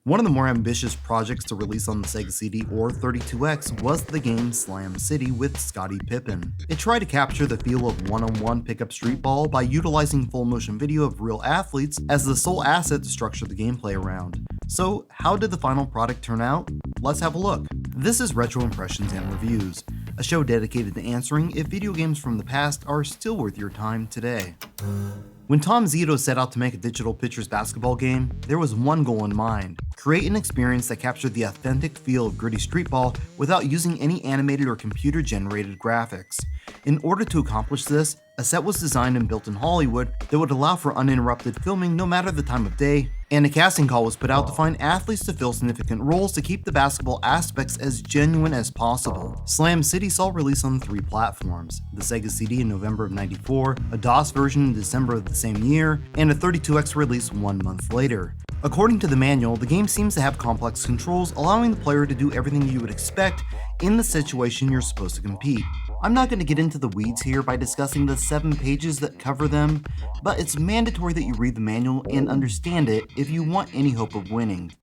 One of the more ambitious projects to release on the Sega CD or 32X was the game Slam City with Scottie Pippen. It tried to capture the feel of one-on-one pickup street ball by utilizing full motion video of real athletes as the sole asset to structure the gameplay around. So how did the final product turn out? Let's have a look. This is Retro Impressions and Reviews, a show dedicated to answering if video games from the past are still worth your time today. When Tom Zito set out to make a digital pictures basketball game, there was one goal in mind: create an experience that captured the authentic feel of gritty street ball without using any animated or computer-generated graphics. In order to accomplish this, a set was designed and built in Hollywood that would allow for uninterrupted filming no matter the time of day, and a casting call was put out to find athletes to fill significant roles to keep the basketball aspects as genuine as possible. Slam City saw release on 3 platforms: the Sega CD in November of '94, a DOS version in December of the same year, and a 32X release 1 month later. According to the manual, the game seems to have complex controls, allowing the player to do everything you would expect in the situation you're supposed to compete. I'm not going to get into the weeds here by discussing the 7 pages that cover them, but it's mandatory that you read the manual and understand it if you want any hope of winning.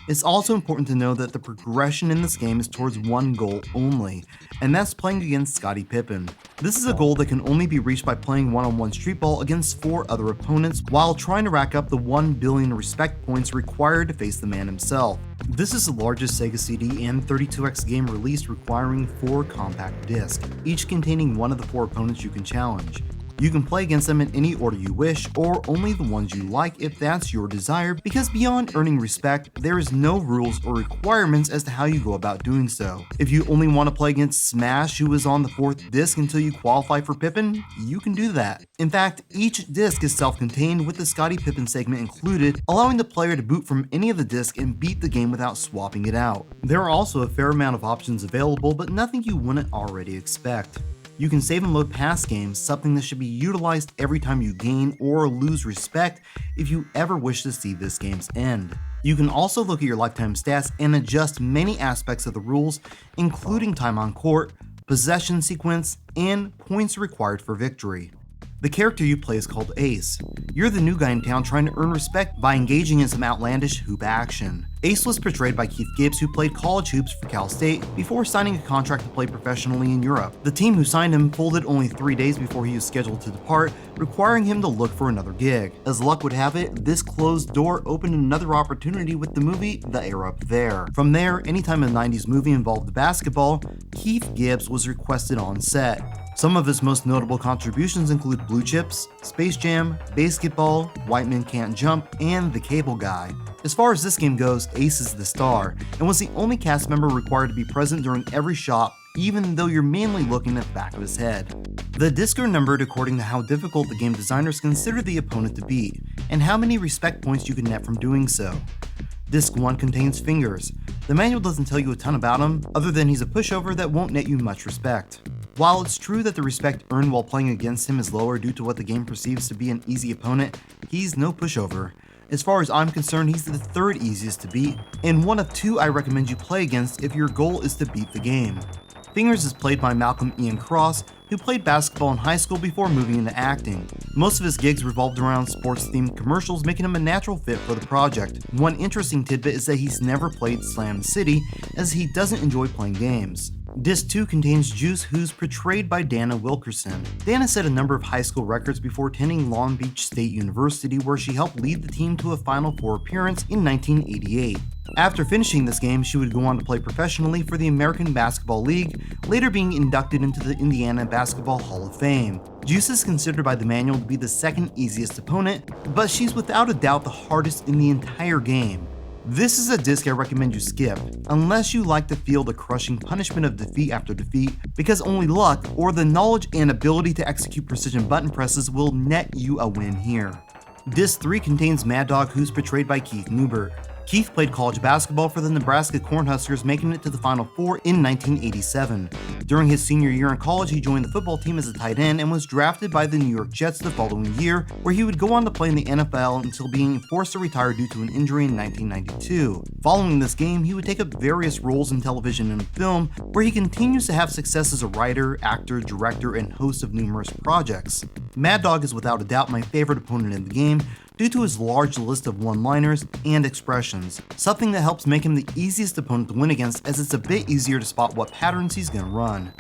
It's also important to know that the progression in this game is towards one goal only, and that's playing against Scottie Pippen. This is a goal that can only be reached by playing one-on-one street ball against 4 other opponents while trying to rack up the 1 billion respect points required to face the man himself. This is the largest Sega CD and 32X game released, requiring 4 compact discs, each containing one of the 4 opponents you can challenge. You can play against them in any order you wish, or only the ones you like if that's your desire, because beyond earning respect, there is no rules or requirements as to how you go about doing so. If you only want to play against Smash, who is on the 4th disc until you qualify for Pippen, you can do that. In fact, each disc is self-contained with the Scottie Pippen segment included, allowing the player to boot from any of the discs and beat the game without swapping it out. There are also a fair amount of options available, but nothing you wouldn't already expect. You can save and load past games, something that should be utilized every time you gain or lose respect if you ever wish to see this game's end. You can also look at your lifetime stats and adjust many aspects of the rules, including time on court, possession sequence, and points required for victory. The character you play is called Ace. You're the new guy in town trying to earn respect by engaging in some outlandish hoop action. Ace was portrayed by Keith Gibbs, who played college hoops for Cal State before signing a contract to play professionally in Europe. The team who signed him folded only 3 days before he was scheduled to depart, requiring him to look for another gig. As luck would have it, this closed door opened another opportunity with the movie The Air Up There. From there, anytime a 90s movie involved basketball, Keith Gibbs was requested on set. Some of his most notable contributions include Blue Chips, Space Jam, Basketball, White Men Can't Jump, and The Cable Guy. As far as this game goes, Ace is the star, and was the only cast member required to be present during every shot, even though you're mainly looking at the back of his head. The discs are numbered according to how difficult the game designers consider the opponent to be, and how many respect points you can net from doing so. Disc 1 contains Fingers. The manual doesn't tell you a ton about him, other than he's a pushover that won't net you much respect. While it's true that the respect earned while playing against him is lower due to what the game perceives to be an easy opponent, he's no pushover. As far as I'm concerned, he's the 3rd easiest to beat, and one of 2 I recommend you play against if your goal is to beat the game. Fingers is played by Malcolm Ian Cross, who played basketball in high school before moving into acting. Most of his gigs revolved around sports-themed commercials, making him a natural fit for the project. One interesting tidbit is that he's never played Slam City, as he doesn't enjoy playing games. Disc 2 contains Juice, who's portrayed by Dana Wilkerson. Dana set a number of high school records before attending Long Beach State University, where she helped lead the team to a Final Four appearance in 1988. After finishing this game, she would go on to play professionally for the American Basketball League, later being inducted into the Indiana Basketball Hall of Fame. Juice is considered by the manual to be the 2nd easiest opponent, but she's without a doubt the hardest in the entire game. This is a disc I recommend you skip, unless you like to feel the crushing punishment of defeat after defeat, because only luck, or the knowledge and ability to execute precision button presses, will net you a win here. Disc 3 contains Mad Dog, who's portrayed by Keith Newbert. Keith played college basketball for the Nebraska Cornhuskers, making it to the Final Four in 1987. During his senior year in college, he joined the football team as a tight end and was drafted by the New York Jets the following year, where he would go on to play in the NFL until being forced to retire due to an injury in 1992. Following this game, he would take up various roles in television and film, where he continues to have success as a writer, actor, director, and host of numerous projects. Mad Dog is without a doubt my favorite opponent in the game, due to his large list of one-liners and expressions, something that helps make him the easiest opponent to win against as it's a bit easier to spot what patterns he's gonna run.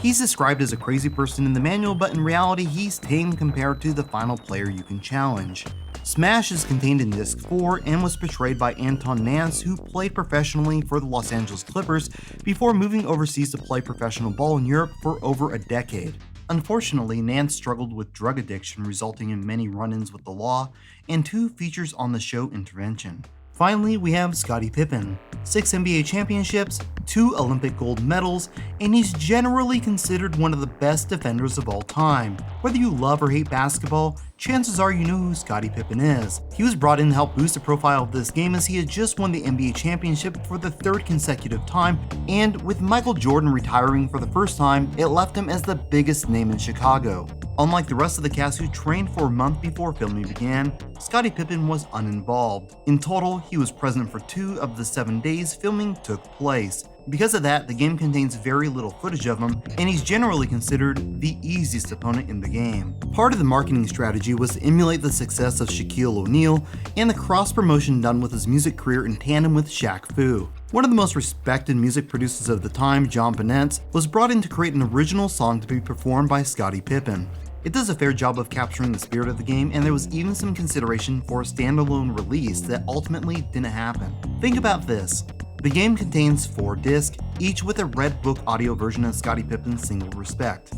He's described as a crazy person in the manual, but in reality he's tame compared to the final player you can challenge. Smash is contained in Disc 4 and was portrayed by Anton Nance, who played professionally for the Los Angeles Clippers before moving overseas to play professional ball in Europe for over a decade. Unfortunately, Nance struggled with drug addiction, resulting in many run-ins with the law, and 2 features on the show intervention. Finally, we have Scottie Pippen. 6 NBA championships, 2 Olympic gold medals, and he's generally considered one of the best defenders of all time. Whether you love or hate basketball, chances are you know who Scottie Pippen is. He was brought in to help boost the profile of this game as he had just won the NBA championship for the 3rd consecutive time, and with Michael Jordan retiring for the first time, it left him as the biggest name in Chicago. Unlike the rest of the cast who trained for a month before filming began, Scottie Pippen was uninvolved. In total, he was present for 2 of the 7 days filming took place. Because of that, the game contains very little footage of him, and he's generally considered the easiest opponent in the game. Part of the marketing strategy was to emulate the success of Shaquille O'Neal and the cross-promotion done with his music career in tandem with Shaq Fu. One of the most respected music producers of the time, John Bonetz, was brought in to create an original song to be performed by Scottie Pippen. It does a fair job of capturing the spirit of the game, and there was even some consideration for a standalone release that ultimately didn't happen. Think about this. The game contains 4 discs, each with a Red Book audio version of Scottie Pippen's Single Respect.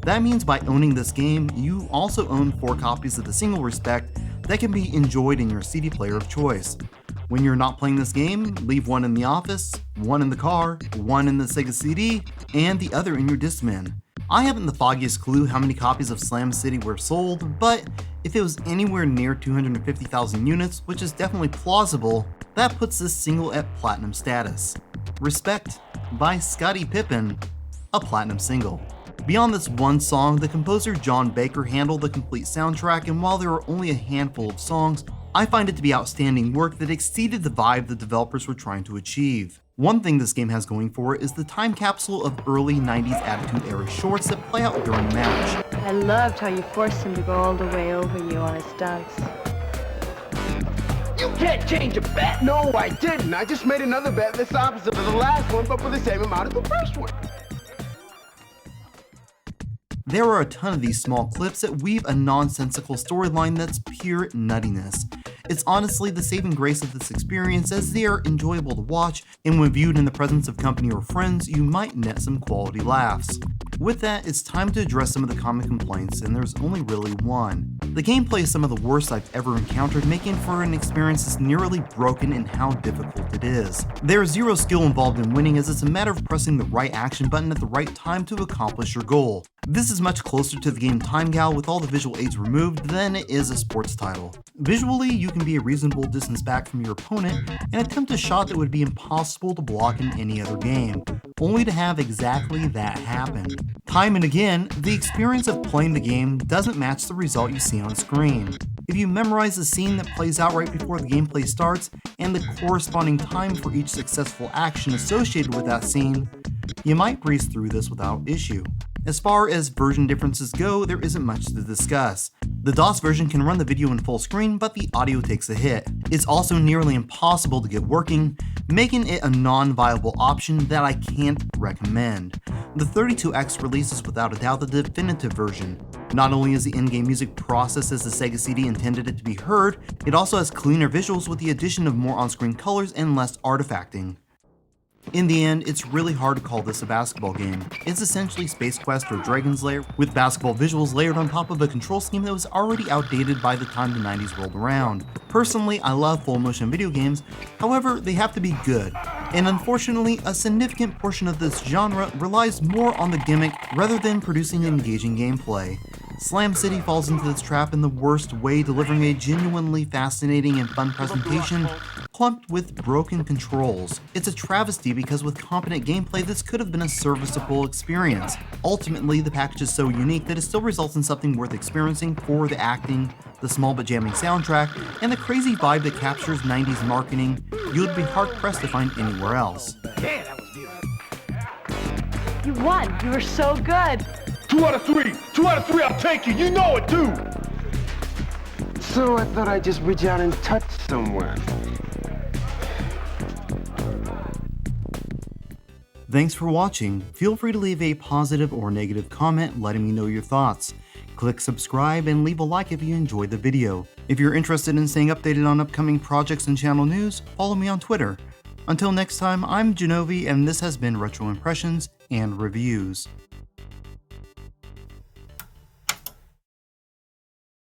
That means by owning this game, you also own 4 copies of the Single Respect that can be enjoyed in your CD player of choice. When you're not playing this game, leave 1 in the office, 1 in the car, 1 in the Sega CD, and the other in your Discman. I haven't the foggiest clue how many copies of Slam City were sold, but if it was anywhere near 250,000 units, which is definitely plausible, that puts this single at platinum status. Respect by Scottie Pippen, a platinum single. Beyond this one song, the composer John Baker handled the complete soundtrack, and while there are only a handful of songs, I find it to be outstanding work that exceeded the vibe the developers were trying to achieve. One thing this game has going for it is the time capsule of early 90s Attitude Era shorts that play out during a match. I loved how you forced him to go all the way over you on his stunts. You can't change a bet! No, I didn't. I just made another bet that's opposite of the last one, but for the same amount as the first one. There are a ton of these small clips that weave a nonsensical storyline that's pure nuttiness. It's honestly the saving grace of this experience, as they are enjoyable to watch, and when viewed in the presence of company or friends, you might net some quality laughs. With that, it's time to address some of the common complaints, and there's only really one. The gameplay is some of the worst I've ever encountered, making for an experience that's nearly broken in how difficult it is. There is zero skill involved in winning, as it's a matter of pressing the right action button at the right time to accomplish your goal. This is much closer to the game Time Gal with all the visual aids removed than it is a sports title. Visually, you can be a reasonable distance back from your opponent and attempt a shot that would be impossible to block in any other game, only to have exactly that happen. Time and again, the experience of playing the game doesn't match the result you see on screen. If you memorize the scene that plays out right before the gameplay starts and the corresponding time for each successful action associated with that scene, you might breeze through this without issue. As far as version differences go, there isn't much to discuss. The DOS version can run the video in full screen, but the audio takes a hit. It's also nearly impossible to get working, making it a non-viable option that I can't recommend. The 32X release is without a doubt the definitive version. Not only is the in-game music processed as the Sega CD intended it to be heard, it also has cleaner visuals with the addition of more on-screen colors and less artifacting. In the end, it's really hard to call this a basketball game. It's essentially Space Quest or Dragon's Lair, with basketball visuals layered on top of a control scheme that was already outdated by the time the 90s rolled around. Personally, I love full motion video games, however, they have to be good. And unfortunately, a significant portion of this genre relies more on the gimmick rather than producing engaging gameplay. Slam City falls into this trap in the worst way, delivering a genuinely fascinating and fun presentation clumped with broken controls. It's a travesty because with competent gameplay, this could have been a serviceable experience. Ultimately, the package is so unique that it still results in something worth experiencing for the acting, the small but jamming soundtrack, and the crazy vibe that captures 90s marketing you'd be hard-pressed to find anywhere else. Man, that was beautiful. You won. You were so good. 2 out of 3. 2 out of 3, I'll take it. You know it, too. So I thought I'd just reach out and touch someone. Thanks for watching. Feel free to leave a positive or negative comment letting me know your thoughts. Click subscribe and leave a like if you enjoyed the video. If you're interested in staying updated on upcoming projects and channel news, follow me on Twitter. Until next time, I'm Jenovi and this has been Retro Impressions and Reviews.